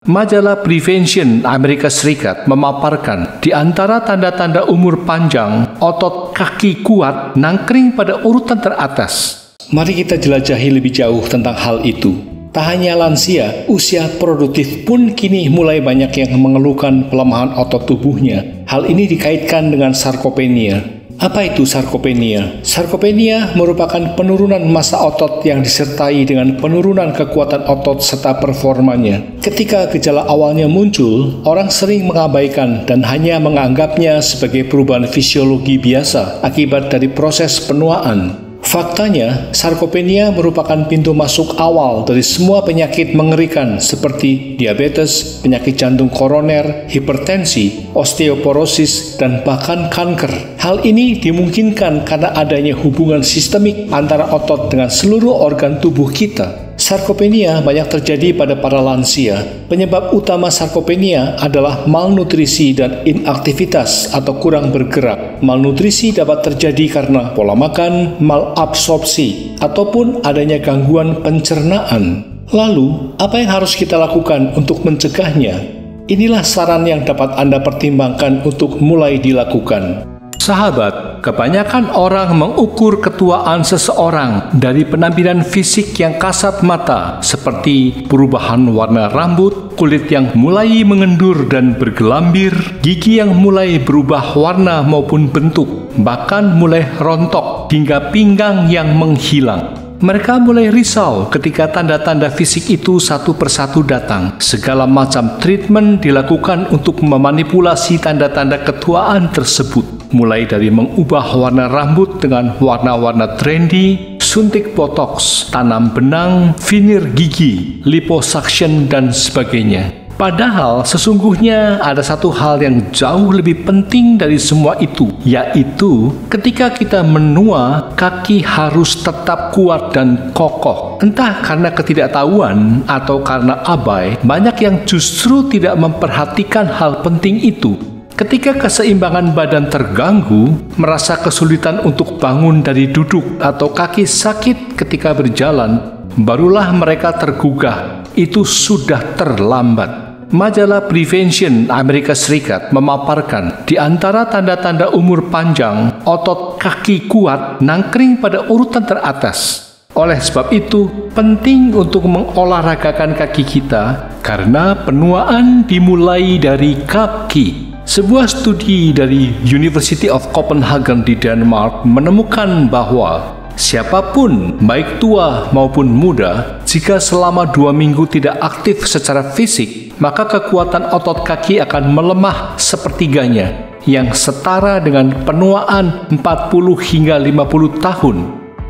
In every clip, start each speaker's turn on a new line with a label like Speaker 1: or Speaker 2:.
Speaker 1: Majalah Prevention Amerika Serikat memaparkan di antara tanda-tanda umur panjang, otot kaki kuat nangkring pada urutan teratas. Mari kita jelajahi lebih jauh tentang hal itu. Tak hanya lansia, usia produktif pun kini mulai banyak yang mengeluhkan pelemahan otot tubuhnya. Hal ini dikaitkan dengan sarkopenia. Apa itu sarkopenia? Sarkopenia merupakan penurunan massa otot yang disertai dengan penurunan kekuatan otot serta performanya. Ketika gejala awalnya muncul, orang sering mengabaikan dan hanya menganggapnya sebagai perubahan fisiologi biasa akibat dari proses penuaan. Faktanya, sarkopenia merupakan pintu masuk awal dari semua penyakit mengerikan seperti diabetes, penyakit jantung koroner, hipertensi, osteoporosis, dan bahkan kanker. Hal ini dimungkinkan karena adanya hubungan sistemik antara otot dengan seluruh organ tubuh kita. Sarkopenia banyak terjadi pada para lansia. Penyebab utama sarkopenia adalah malnutrisi dan inaktivitas atau kurang bergerak. Malnutrisi dapat terjadi karena pola makan, malabsorpsi, ataupun adanya gangguan pencernaan. Lalu, apa yang harus kita lakukan untuk mencegahnya? Inilah saran yang dapat Anda pertimbangkan untuk mulai dilakukan. Sahabat, kebanyakan orang mengukur ketuaan seseorang dari penampilan fisik yang kasat mata, seperti perubahan warna rambut, kulit yang mulai mengendur dan bergelambir, gigi yang mulai berubah warna maupun bentuk, bahkan mulai rontok, hingga pinggang yang menghilang. Mereka mulai risau ketika tanda-tanda fisik itu satu persatu datang. Segala macam treatment dilakukan untuk memanipulasi tanda-tanda ketuaan tersebut. Mulai dari mengubah warna rambut dengan warna-warna trendy, suntik botox, tanam benang, veneer gigi, liposuction, dan sebagainya. Padahal sesungguhnya ada satu hal yang jauh lebih penting dari semua itu, yaitu ketika kita menua, kaki harus tetap kuat dan kokoh. Entah karena ketidaktahuan atau karena abai, banyak yang justru tidak memperhatikan hal penting itu. Ketika keseimbangan badan terganggu, merasa kesulitan untuk bangun dari duduk atau kaki sakit ketika berjalan, barulah mereka tergugah. Itu sudah terlambat. Majalah Prevention Amerika Serikat memaparkan di antara tanda-tanda umur panjang, otot kaki kuat nangkring pada urutan teratas. Oleh sebab itu, penting untuk mengolahragakan kaki kita karena penuaan dimulai dari kaki. Sebuah studi dari University of Copenhagen di Denmark menemukan bahwa siapapun, baik tua maupun muda, jika selama 2 minggu tidak aktif secara fisik, maka kekuatan otot kaki akan melemah sepertiganya, yang setara dengan penuaan 40 hingga 50 tahun.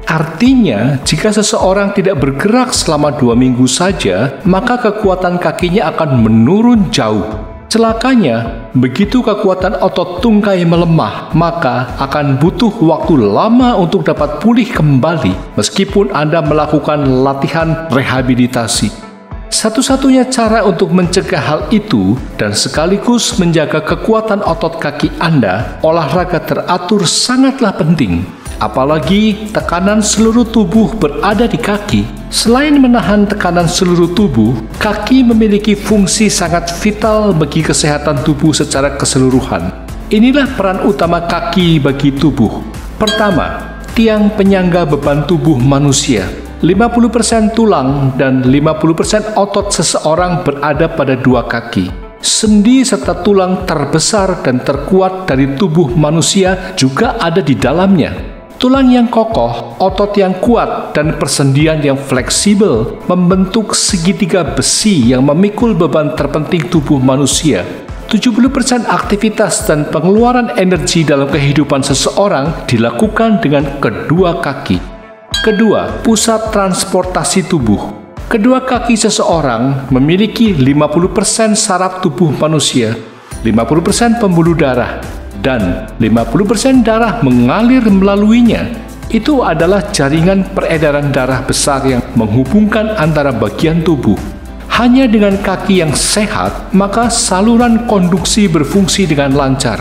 Speaker 1: Artinya, jika seseorang tidak bergerak selama 2 minggu saja, maka kekuatan kakinya akan menurun jauh. Celakanya, begitu kekuatan otot tungkai melemah, maka akan butuh waktu lama untuk dapat pulih kembali, meskipun Anda melakukan latihan rehabilitasi. Satu-satunya cara untuk mencegah hal itu dan sekaligus menjaga kekuatan otot kaki Anda, olahraga teratur sangatlah penting. Apalagi tekanan seluruh tubuh berada di kaki. Selain menahan tekanan seluruh tubuh, kaki memiliki fungsi sangat vital bagi kesehatan tubuh secara keseluruhan. Inilah peran utama kaki bagi tubuh. Pertama, tiang penyangga beban tubuh manusia. 50% tulang dan 50% otot seseorang berada pada 2 kaki. Sendi serta tulang terbesar dan terkuat dari tubuh manusia juga ada di dalamnya. Tulang yang kokoh, otot yang kuat, dan persendian yang fleksibel membentuk segitiga besi yang memikul beban terpenting tubuh manusia. 70% aktivitas dan pengeluaran energi dalam kehidupan seseorang dilakukan dengan kedua kaki. Kedua, pusat transportasi tubuh. Kedua kaki seseorang memiliki 50% saraf tubuh manusia, 50% pembuluh darah, dan 50% darah mengalir melaluinya. Itu adalah jaringan peredaran darah besar yang menghubungkan antara bagian tubuh. Hanya dengan kaki yang sehat, maka saluran konduksi berfungsi dengan lancar.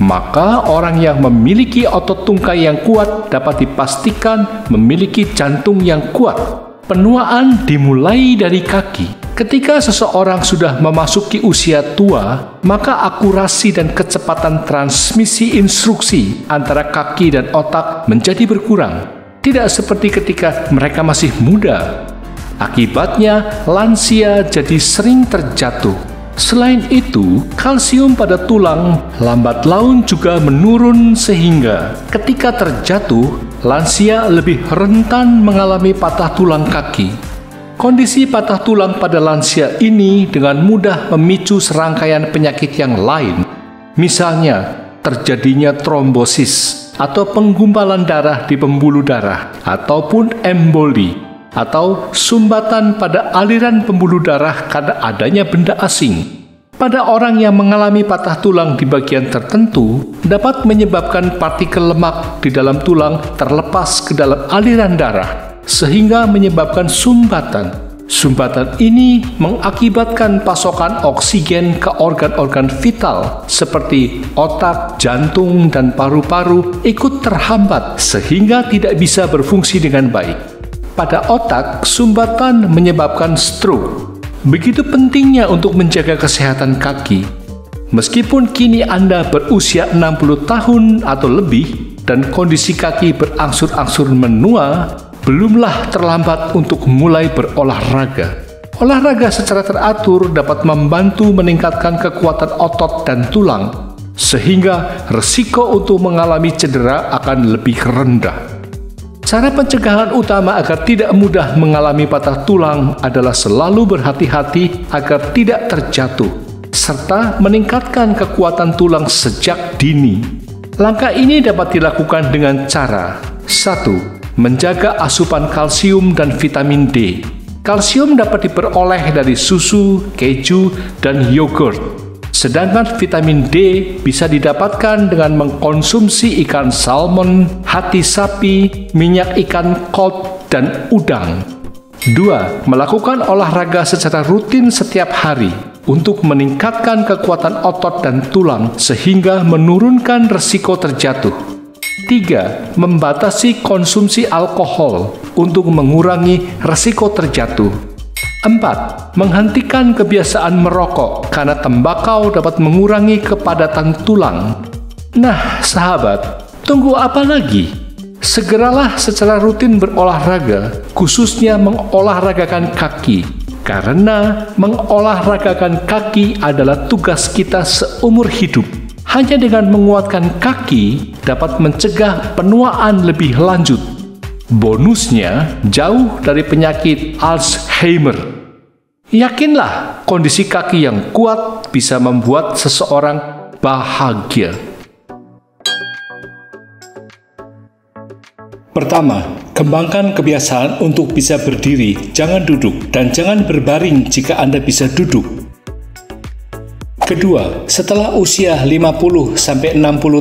Speaker 1: Maka orang yang memiliki otot tungkai yang kuat dapat dipastikan memiliki jantung yang kuat. Penuaan dimulai dari kaki. Ketika seseorang sudah memasuki usia tua, maka akurasi dan kecepatan transmisi instruksi antara kaki dan otak menjadi berkurang. Tidak seperti ketika mereka masih muda. Akibatnya, lansia jadi sering terjatuh. Selain itu, kalsium pada tulang lambat laun juga menurun sehingga ketika terjatuh, lansia lebih rentan mengalami patah tulang kaki. Kondisi patah tulang pada lansia ini dengan mudah memicu serangkaian penyakit yang lain. Misalnya, terjadinya trombosis atau penggumpalan darah di pembuluh darah, ataupun emboli, atau sumbatan pada aliran pembuluh darah karena adanya benda asing. Pada orang yang mengalami patah tulang di bagian tertentu, dapat menyebabkan partikel lemak di dalam tulang terlepas ke dalam aliran darah, sehingga menyebabkan sumbatan. Sumbatan ini mengakibatkan pasokan oksigen ke organ-organ vital seperti otak, jantung, dan paru-paru ikut terhambat sehingga tidak bisa berfungsi dengan baik. Pada otak, sumbatan menyebabkan stroke. Begitu pentingnya untuk menjaga kesehatan kaki. Meskipun kini Anda berusia 60 tahun atau lebih dan kondisi kaki berangsur-angsur menua, belumlah terlambat untuk mulai berolahraga. Olahraga secara teratur dapat membantu meningkatkan kekuatan otot dan tulang, sehingga resiko untuk mengalami cedera akan lebih rendah. Cara pencegahan utama agar tidak mudah mengalami patah tulang adalah selalu berhati-hati agar tidak terjatuh, serta meningkatkan kekuatan tulang sejak dini. Langkah ini dapat dilakukan dengan cara 1. Menjaga asupan kalsium dan vitamin D. Kalsium dapat diperoleh dari susu, keju, dan yogurt. Sedangkan vitamin D bisa didapatkan dengan mengkonsumsi ikan salmon, hati sapi, minyak ikan cod, dan udang. 2. Melakukan olahraga secara rutin setiap hari untuk meningkatkan kekuatan otot dan tulang sehingga menurunkan resiko terjatuh. 3. Membatasi konsumsi alkohol untuk mengurangi resiko terjatuh. 4. Menghentikan kebiasaan merokok karena tembakau dapat mengurangi kepadatan tulang. Nah, sahabat, tunggu apa lagi? Segeralah secara rutin berolahraga, khususnya mengolahragakan kaki. Karena mengolahragakan kaki adalah tugas kita seumur hidup. Hanya dengan menguatkan kaki dapat mencegah penuaan lebih lanjut. Bonusnya, jauh dari penyakit Alzheimer. Yakinlah, kondisi kaki yang kuat bisa membuat seseorang bahagia. Pertama, kembangkan kebiasaan untuk bisa berdiri, jangan duduk, dan jangan berbaring jika Anda bisa duduk. Kedua, setelah usia 50-60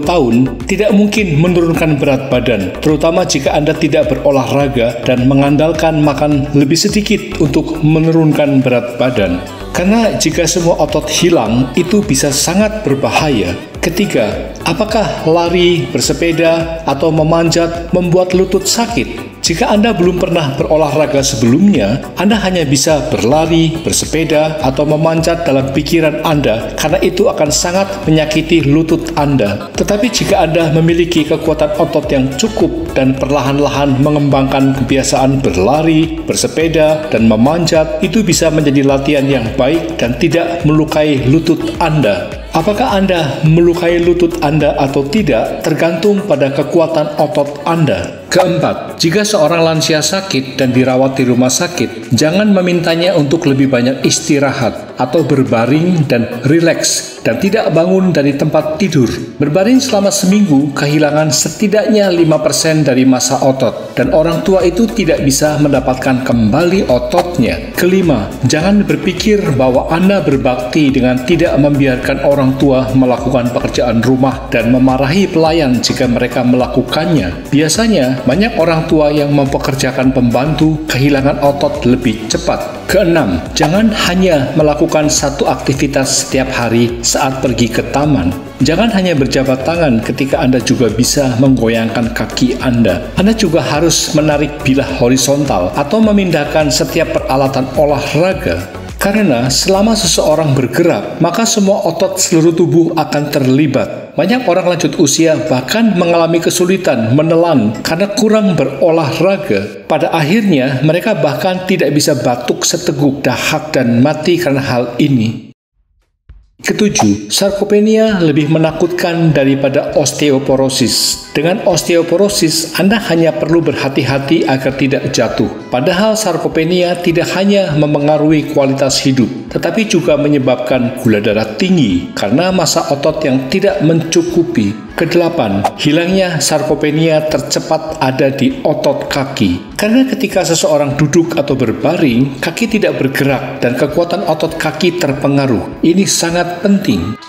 Speaker 1: tahun, tidak mungkin menurunkan berat badan, terutama jika Anda tidak berolahraga dan mengandalkan makan lebih sedikit untuk menurunkan berat badan. Karena jika semua otot hilang, itu bisa sangat berbahaya. Ketiga, apakah lari, bersepeda, atau memanjat membuat lutut sakit? Jika Anda belum pernah berolahraga sebelumnya, Anda hanya bisa berlari, bersepeda, atau memanjat dalam pikiran Anda karena itu akan sangat menyakiti lutut Anda. Tetapi jika Anda memiliki kekuatan otot yang cukup dan perlahan-lahan mengembangkan kebiasaan berlari, bersepeda, dan memanjat, itu bisa menjadi latihan yang baik dan tidak melukai lutut Anda. Apakah Anda melukai lutut Anda atau tidak tergantung pada kekuatan otot Anda. Keempat, jika seorang lansia sakit dan dirawat di rumah sakit, jangan memintanya untuk lebih banyak istirahat atau berbaring dan rileks dan tidak bangun dari tempat tidur. Berbaring selama seminggu kehilangan setidaknya 5% dari massa otot dan orang tua itu tidak bisa mendapatkan kembali ototnya. Kelima, jangan berpikir bahwa Anda berbakti dengan tidak membiarkan orang tua melakukan pekerjaan rumah dan memarahi pelayan jika mereka melakukannya. Biasanya, banyak orang tua yang mempekerjakan pembantu kehilangan otot lebih cepat. Keenam, jangan hanya melakukan satu aktivitas setiap hari saat pergi ke taman. Jangan hanya berjabat tangan ketika Anda juga bisa menggoyangkan kaki Anda. Anda juga harus menarik bilah horizontal atau memindahkan setiap peralatan olahraga. Karena selama seseorang bergerak, maka semua otot seluruh tubuh akan terlibat. Banyak orang lanjut usia bahkan mengalami kesulitan menelan karena kurang berolahraga. Pada akhirnya, mereka bahkan tidak bisa batuk seteguk, dahak, dan mati karena hal ini. Ketujuh, sarkopenia lebih menakutkan daripada osteoporosis. Dengan osteoporosis, Anda hanya perlu berhati-hati agar tidak jatuh. Padahal sarkopenia tidak hanya memengaruhi kualitas hidup, tetapi juga menyebabkan gula darah tinggi karena massa otot yang tidak mencukupi. Kedelapan, hilangnya sarkopenia tercepat ada di otot kaki. Karena ketika seseorang duduk atau berbaring, kaki tidak bergerak dan kekuatan otot kaki terpengaruh. Ini sangat penting.